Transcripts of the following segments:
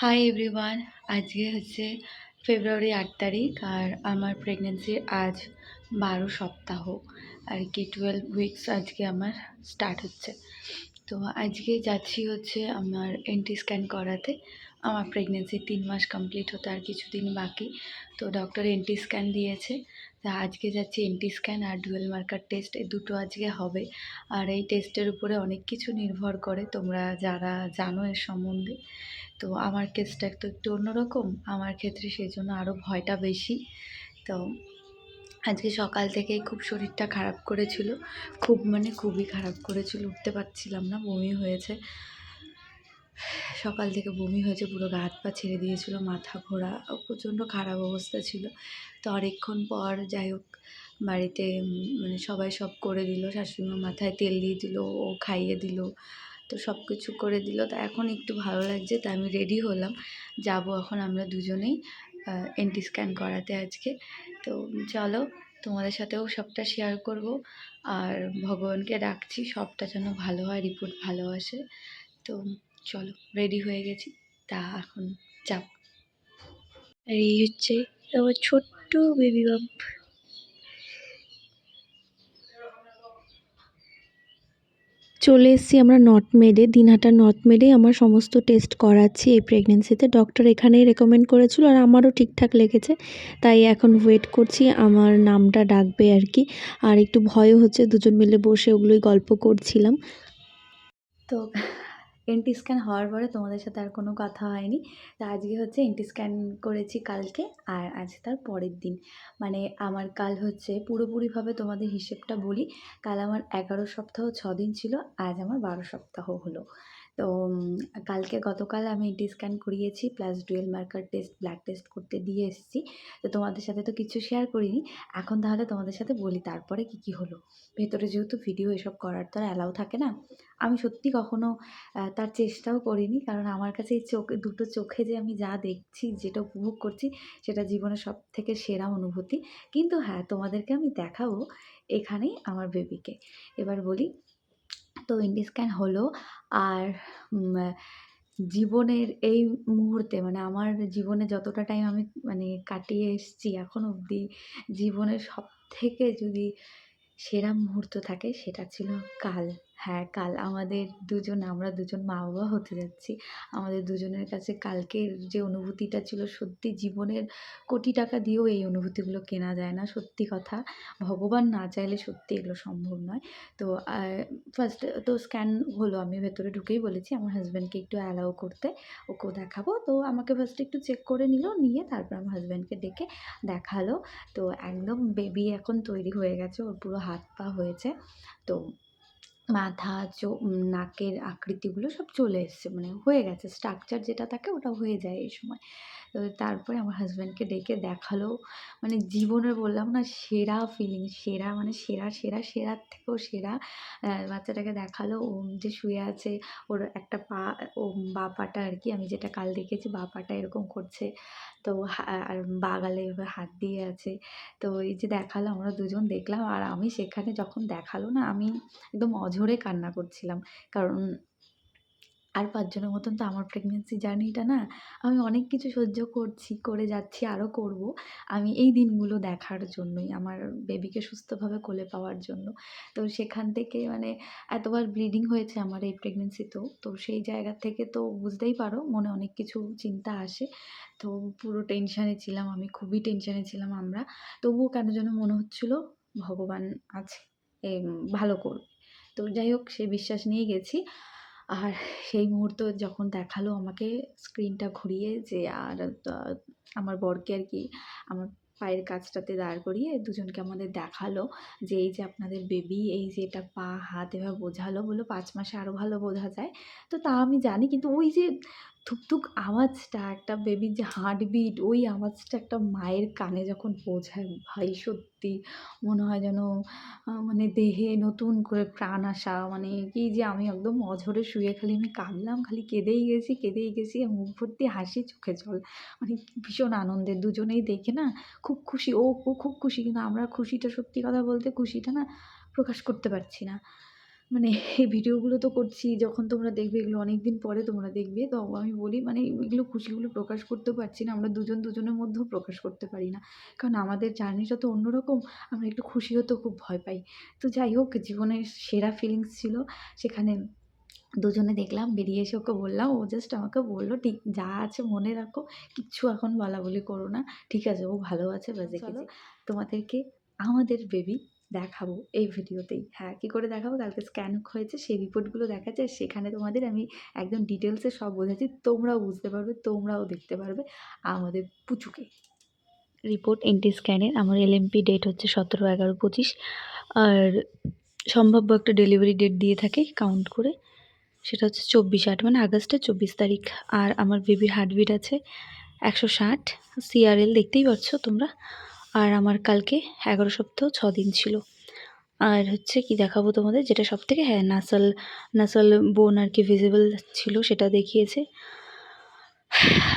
Hi everyone. আজকে হচ্ছে ফেব্রুয়ারি 8 তারিখ আর আমার প্রেগনেন্সির আজ 12 সপ্তাহ আর কি 12 উইকস আজকে আমার স্টার্ট হচ্ছে। তো আজকে যাচ্ছি হচ্ছে আমার এনটি স্ক্যান করাতে। আমার প্রেগনেন্সি 3 মাস কমপ্লিট হতে আর কিছুদিন বাকি। তো ডক্টর এনটি স্ক্যান দিয়েছে। তা আজকে যাচ্ছি এনটি স্ক্যান আর ডুয়েল মার্কার টেস্ট, এই দুটো আজকে হবে। আর এই টেস্টের উপরে অনেক কিছু নির্ভর করে, তোমরা যারা জানো এর সম্বন্ধে। তো আমার কেসটা তো একটু অন্যরকম আমার ক্ষেত্রে, সেই জন্য আরও ভয়টা বেশি। তো আজকে সকাল থেকেই খুব শরীরটা খারাপ করেছিল, খুবই খারাপ করেছিল, উঠতে পারছিলাম না, বমি হয়েছে। সকাল থেকে বমি হয়েছে, পুরো গা হাত পা ছেড়ে দিয়েছিল, মাথা ঘোরা, প্রচণ্ড খারাপ অবস্থা ছিল। তো অনেকক্ষণ পর যাই হোক বাড়িতে সবাই সব করে দিল, শাশুড়িমা মাথায় তেল দিয়ে দিল, ও খাইয়ে দিল, তো সব কিছু করে দিল। তো এখন একটু ভালো লাগছে, তাই আমি রেডি হলাম, যাব এখন আমরা দুজনেই এনটি স্ক্যান করাতে আজকে। তো চলো, তোমাদের সাথেও সবটা শেয়ার করব। আর ভগবানকে ডাকছি সবটা যেন ভালো হয়, রিপোর্ট ভালো আসে। তো চলো, রেডি হয়ে গেছি, তা এখন যাব। আর এই হচ্ছে আমার ছোট্ট বেবি বাম্প। চলে এসেছি আমরা নর্থ মেডে, দিনহাটা নর্থ মেডে আমার সমস্ত টেস্ট করাচ্ছি এই প্রেগনেন্সিতে। ডক্টর এখানেই রেকমেন্ড করেছিল আর আমারও ঠিকঠাক লেগেছে, তাই এখন ওয়েট করছি আমার নামটা ডাকবে আর কি। আর একটু ভয়ও হচ্ছে, দুজন মিলে বসে ওগুলোই গল্প করছিলাম। তো এনটি স্ক্যান হওয়ার পরে তোমাদের সাথে আর কোনো কথা হয়নি। তো আজকে হচ্ছে এনটি স্ক্যান করেছি কালকে, আর আজ তার পরের দিন। মানে আমার কাল হচ্ছে পুরোপুরিভাবে তোমাদের হিসেবটা বলি, কাল আমার 11 সপ্তাহ 6 দিন ছিল, আজ আমার 12 সপ্তাহ হলো। তো গতকাল আমি এনটি স্ক্যান করিয়েছি, plus dual marker test, blood test করতে দিয়ে এসেছি। তো তোমাদের সাথে তো কিছু শেয়ার করিনি, এখন তাহলে তোমাদের সাথে বলি তারপরে কি হলো। ভেতরে যেহেতু ভিডিও এসব করার তো আর অ্যালাউ থাকে না, আমি সত্যি কখনো তার চেষ্টাও করিনি, কারণ আমার কাছে এই দুটো চোখে যে আমি যা দেখছি, যেটা উপভোগ করছি, সেটা জীবনের সবথেকে সেরা অনুভূতি। কিন্তু হ্যাঁ, তোমাদেরকে আমি দেখাবো এখানেই আমার বেবিকে। এবার বলি, তো এনটি স্ক্যান হলো। আর জীবনের এই মুহূর্তে, মানে আমার জীবনে যতটা টাইম আমি কাটিয়ে এসেছি এখন অবধি, জীবনের সবথেকে যদি সেরা মুহূর্ত থাকে সেটা ছিল কাল। হ্যাঁ, কাল আমরা দুজন মা বাবা হতে যাচ্ছি। আমাদের দুজনের কাছে কালকের যে অনুভূতিটা ছিল, সত্যি জীবনের কোটি টাকা দিয়েও এই অনুভূতিগুলো কেনা যায় না, সত্যি কথা। ভগবান না চাইলে সত্যি এগুলো সম্ভব নয়। তো ফার্স্টে তো স্ক্যান হলো, আমি ভেতরে ঢুকেই বলেছি আমার হাজব্যান্ডকে একটু অ্যালাউ করতে, ওকেও দেখাবো। তো আমাকে ফার্স্টে একটু চেক করে নিল, নিয়ে তারপর আমার হাজব্যান্ডকে ডেকে দেখালো। তো একদম বেবি এখন তৈরি হয়ে গেছে, ওর পুরো হাত পা হয়েছে। তো মাথা, নাকের আকৃতিগুলো সব চলে এসছে, মানে হয়ে গেছে, স্ট্রাকচার যেটা থাকে ওটা হয়ে যায় এই সময়। তো তারপরে আমার হাজব্যান্ডকে ডেকে দেখালো, মানে জীবনের বললাম না সেরা ফিলিং, সেরা মানে সেরার থেকেও সেরা। বাচ্চাটাকে দেখালো, ও যে শুয়ে আছে, ওর একটা পা, ও বাঁ পাটা আর কি, আমি যেটা কাল দেখেছি বাঁ পাটা এরকম করছে। তো আর বাঁ গালে এভাবে হাত দিয়ে আছে। তো এই যে দেখালো, আমরা দুজন দেখলাম, আর আমি সেখানে যখন দেখালো না, আমি একদম অঝরে কান্না করছিলাম। কারণ আর 5 জনের মতন তো আমার প্রেগনেন্সি জার্নিটা না, আমি অনেক কিছু সহ্য করছি, করে যাচ্ছি, আরও করব। আমি এই দিনগুলো দেখার জন্যই, আমার বেবিকে সুস্থভাবে কোলে পাওয়ার জন্য। তো সেখান থেকে এতবার ব্লিডিং হয়েছে আমার এই প্রেগনেন্সিতেও। তো সেই জায়গা থেকে তো বুঝতেই পারো মনে অনেক কিছু চিন্তা আসে। তো পুরো টেনশানে ছিলাম আমি, খুবই টেনশানে ছিলাম আমরা। তবুও কেন যেন মনে হচ্ছিল ভগবান আছে, ভালো করবে। তো যাই হোক, সেই বিশ্বাস নিয়েই গেছি। আর সেই মুহূর্ত যখন দেখালো আমাকে, স্ক্রিনটা ঘুরিয়ে, যে আর আমার বরকে আর কি আমার পায়ের কাছটাতে দাঁড় করিয়ে দুজনকে আমাদের দেখালো, যে এই যে আপনাদের বেবি, এই যে এটা পা হাত এভাবে বোঝালো, বললো 5 মাসে আরও ভালো বোঝা যায়। তো তা আমি জানি, কিন্তু ওই যে থুকথুক আওয়াজটা, একটা বেবির যে হার্টবিট, ওই আওয়াজটা একটা মায়ের কানে যখন পৌঁছায়, ভাই সত্যি মনে হয় যেন দেহে নতুন করে প্রাণ আসা। কি যে আমি একদম অঝরে শুয়ে খালি আমি কাঁদলাম, খালি কেঁদেই গেছি, আর মুখ ভর্তি হাসি, চোখে জল। ভীষণ আনন্দের, দুজনেই দেখে না খুব খুশি। ও খুব খুশি, কিন্তু আমরা খুশিটা, সত্যি কথা বলতে খুশিটা না প্রকাশ করতে পারছি না। মানে এই ভিডিওগুলো তো করছি, যখন তোমরা দেখবে এগুলো অনেক দিন পরে তোমরা দেখবে, তো আমি বলি মানে এগুলো খুশিগুলো প্রকাশ করতেও পারছি না, আমরা দুজন দুজনের মধ্যেও প্রকাশ করতে পারি না, কারণ আমাদের জার্নিটা তো অন্যরকম। আমরা একটু খুশি হতেও খুব ভয় পাই। তো যাই হোক, জীবনের সেরা ফিলিংস ছিল সেখানে। দুজনে দেখলাম, বেরিয়ে এসে ওকে বললাম, ও জাস্ট আমাকে বললো, ঠিক যা আছে মনে রাখো, কিচ্ছু এখন বলাবলি করো না, ঠিক আছে, ও ভালো আছে, ব্যাস দেখেছি। তোমাদেরকে আমাদের বেবি দেখাবো এই ভিডিওতেই। হ্যাঁ, কী করে দেখাবো, কালকে স্ক্যান হয়েছে সেই রিপোর্টগুলো দেখাচ্ছে, আর সেখানে তোমাদের আমি একদম ডিটেলসে সব বোঝাচ্ছি, তোমরাও বুঝতে পারবে, তোমরাও দেখতে পারবে আমাদের পুচুকে। রিপোর্ট এনটি স্ক্যানের আমার এলএমপি ডেট হচ্ছে 17/11/25, আর সম্ভাব্য একটা ডেলিভারি ডেট দিয়ে থাকে কাউন্ট করে, সেটা হচ্ছে 24/8 মানে আগস্টের 24 তারিখ। আর আমার বেবির হার্টবিট আছে 160, সিআরএল দেখতেই পাচ্ছ তোমরা। আর আমার কালকে 11 সপ্তাহ 6 দিন ছিল। আর হচ্ছে কি দেখাবো তোমাদের, যেটা সব থেকে, হ্যাঁ, নাসাল বোন আর কি ভিজিবল ছিল, সেটা দেখিয়েছে।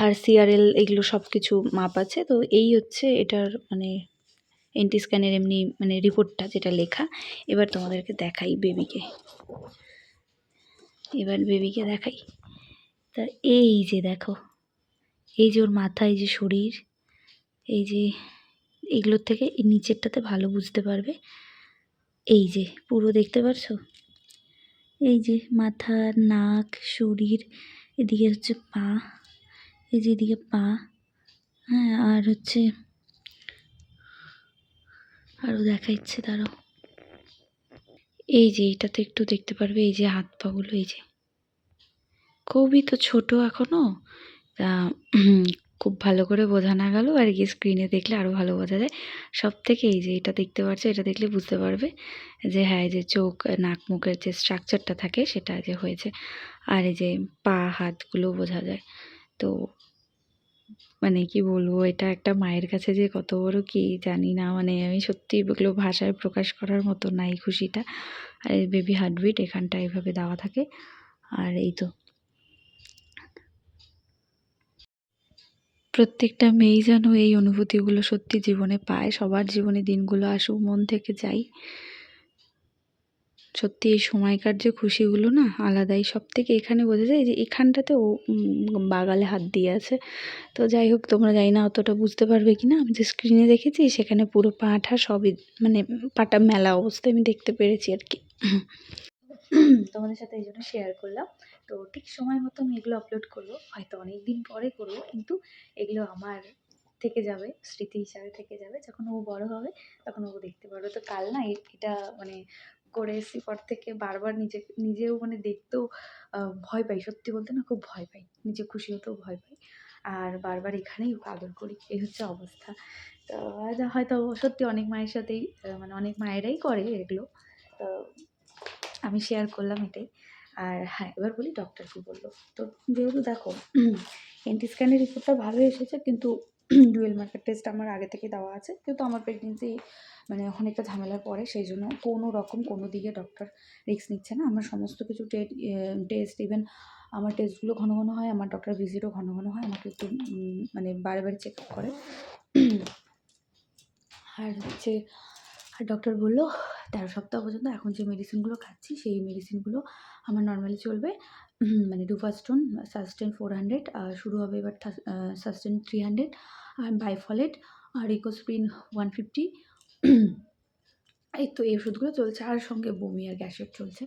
আর সিআরএল এগুলো সব কিছু মাপ আছে। তো এই হচ্ছে এটার মানে এনটি স্ক্যানের এমনি মানে রিপোর্টটা যেটা লেখা। এবার তোমাদেরকে দেখাই বেবিকে, দেখাই। তা এই যে দেখো, এই যে ওর মাথা, এই যে শরীর, এই যে এগুলোর থেকে এই নিচেরটাতে ভালো বুঝতে পারবে। এই যে পুরো দেখতে পারছো, এই যে মাথা, নাক, শরীর, এদিকে হচ্ছে পা, এই যে এদিকে পা, হ্যাঁ, আর হচ্ছে আরও দেখা ইচ্ছে তারও, এই যে এইটাতে একটু দেখতে পারবে, এই যে হাত পাগুলো, এই যে খুবই তো ছোট এখনো, তা খুব ভালো করে বোঝা না গেল আর কি, স্ক্রিনে দেখলে আরও ভালো বোঝা যায়। সব থেকে এই যে এটা দেখতে পাচ্ছ, এটা দেখলে বুঝতে পারবে যে হ্যাঁ, এই যে চোখ, নাক, মুখের যে স্ট্রাকচারটা থাকে সেটা যে হয়েছে। আর এই যে পা হাতগুলো বোঝা যায়। তো মানে কি বলবো, এটা একটা মায়ের কাছে যে কত বড় কি জানি না, মানে আমি সত্যি এগুলো ভাষায় প্রকাশ করার মতো না এই খুশিটা। আর এই বেবি হার্টবিট এখানটা এভাবে দেওয়া থাকে। আর এই তো প্রত্যেকটা মেয়েই যেন এই অনুভূতিগুলো সত্যি জীবনে পায়, সবার জীবনে দিনগুলো আসুক, মন থেকে চাই। সত্যি এই সময়কার যে খুশিগুলো না আলাদাই, সব থেকে এখানে বোঝা যায় যে এখানটাতে ও বাগালে হাত দিয়ে আছে। তো যাই হোক, তোমরা জানি না অতটা বুঝতে পারবে কি না, আমি যে স্ক্রিনে দেখেছি সেখানে পুরো পাটা সবই মানে পাটা মেলা অবস্থায় আমি দেখতে পেরেছি আর কি। তোমাদের সাথে এই জন্য শেয়ার করলাম। তো ঠিক সময় মতো আমি এগুলো আপলোড করবো, হয়তো অনেক দিন পরে করবো, কিন্তু এগুলো আমার থেকে যাবে, স্মৃতি হিসাবে থেকে যাবে। যখন ও বড় হবে তখন ও দেখতে পারবে। তো কাল না এটা মানে করে এসেছি পর থেকে বারবার নিজেও মানে দেখতেও ভয় পাই, সত্যি বলতে না খুব ভয় পাই, নিজে খুশি হতেও ভয় পাই, আর বারবার এখানেই ওকে আদর করি, এই হচ্ছে অবস্থা। তো হয়তো সত্যি অনেক মায়ের সাথেই মানে অনেক মায়েরাই করে এগুলো। তো আমি শেয়ার করলাম এটাই। আর হ্যাঁ, এবার বলি ডক্টর কী বললো। তো যেহেতু দেখো এনটি স্ক্যানের রিপোর্টটা ভালো এসেছে, কিন্তু ডুয়েল মার্কার টেস্ট আমার আগে থেকে দেওয়া আছে, কিন্তু আমার প্রেগনেন্সি মানে অনেকটা ঝামেলার পরে, সেই জন্য কোনো রকম কোনো দিকে ডক্টর রিস্ক নিচ্ছে না। আমার সমস্ত কিছু টেস্ট, ইভেন আমার টেস্টগুলো ঘন ঘন হয়, আমার ডক্টর ভিজিটও ঘন ঘন হয়, আমাকে একটু মানে বারে বারে চেক আপ করে। আর হচ্ছে আর ডক্টর বললো 13 সপ্তাহ পর্যন্ত এখন যে মেডিসিনগুলো খাচ্ছি সেই মেডিসিনগুলো আমার নর্মালি চলবে। মানে ডুফাস্টন, সাস্টেন 400, শুরু হবে এবার সাস্টেন 300, আর বাইফলেট আর ইকোস্প্রিন 150। এই তো এই ওষুধগুলো চলছে, আর সঙ্গে বমি আর গ্যাসের চলছে।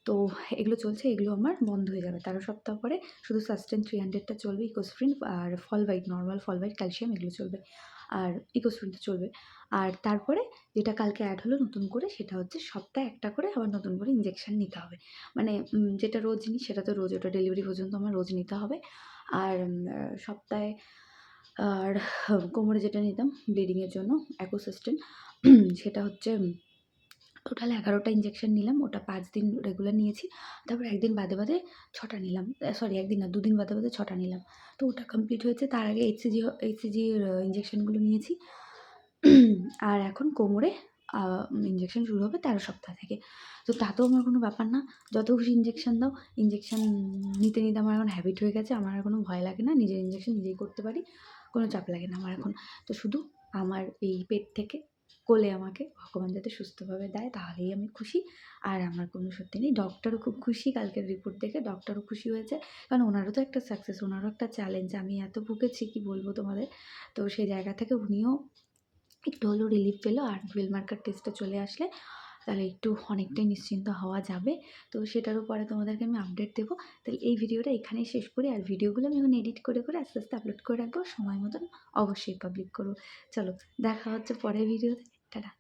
তো এগুলো চলছে, এগুলো আমার বন্ধ হয়ে যাবে 13 সপ্তাহ পরে। শুধু সাস্টেন 300টা চলবে, ইকোস্প্রিন আর ফলভাইট, নর্মাল ফলভাইট, ক্যালসিয়াম এগুলো চলবে, আর ইকোস্প্রিনটা চলবে। আর তারপরে যেটা কালকে অ্যাড হলো নতুন করে, সেটা হচ্ছে সপ্তাহে একটা করে আবার নতুন করে ইঞ্জেকশন নিতে হবে। মানে যেটা রোজ নিই সেটা তো রোজ, ওটা ডেলিভারি পর্যন্ত আমার রোজ নিতে হবে। আর সপ্তাহে আর কোমরে যেটা নিতাম ব্লিডিংয়ের জন্য অ্যাকোসিস্টেন, সেটা হচ্ছে টোটাল 11টা ইঞ্জেকশন নিলাম, ওটা 5 দিন রেগুলার নিয়েছি। তারপর 1 দিন বাদে বাদে 6টা নিলাম, সরি 1 দিন না 2 দিন বাদে বাদে 6টা নিলাম। তো ওটা কমপ্লিট হয়েছে। তার আগে এইচসিজির ইঞ্জেকশনগুলো নিয়েছি। আর এখন কোমরে ইঞ্জেকশন শুরু হবে 13 সপ্তাহ থেকে। তো তাতেও আমার কোনো ব্যাপার না, যত খুশি ইঞ্জেকশন দাও। ইঞ্জেকশন নিতে নিতে আমার এখন হ্যাবিট হয়ে গেছে, আমার আর কোনো ভয় লাগে না, নিজের ইঞ্জেকশন নিজেই করতে পারি, কোনো চাপ লাগে না আমার এখন। তো শুধু আমার এই পেট থেকে কোলে আমাকে। ভগবান যাতে সুস্থভাবে দেয় তাহলেই আমি খুশি। আর আমার কোনো সত্যি নেই। ডক্টরও খুব খুশি কালকের রিপোর্ট দেখে। ডক্টরও খুশি হয়েছে। কারণ ওনারও তো একটা সাকসেস, ওনারও একটা চ্যালেঞ্জ। আমি এত ভুগেছি কি বলবো তোমাদের। তো সেই জায়গা থেকে উনিও একটু হলেও রিলিফ পেলো। আর ডুয়েল মার্কার টেস্টটা চলে আসলে তাহলে একটু অনেকটাই নিশ্চিন্ত হওয়া যাবে। তো সেটারও পরে তোমাদেরকে আমি আপডেট দেবো। তাহলে এই ভিডিওটা এখানেই শেষ করি। আর ভিডিওগুলো আমি এখন এডিট করে আস্তে, আস্তে আপলোড করে রাখবো। সময় মতন অবশ্যই পাবলিক করবো। চলো দেখা হচ্ছে পরের ভিডিওতে। টাটা।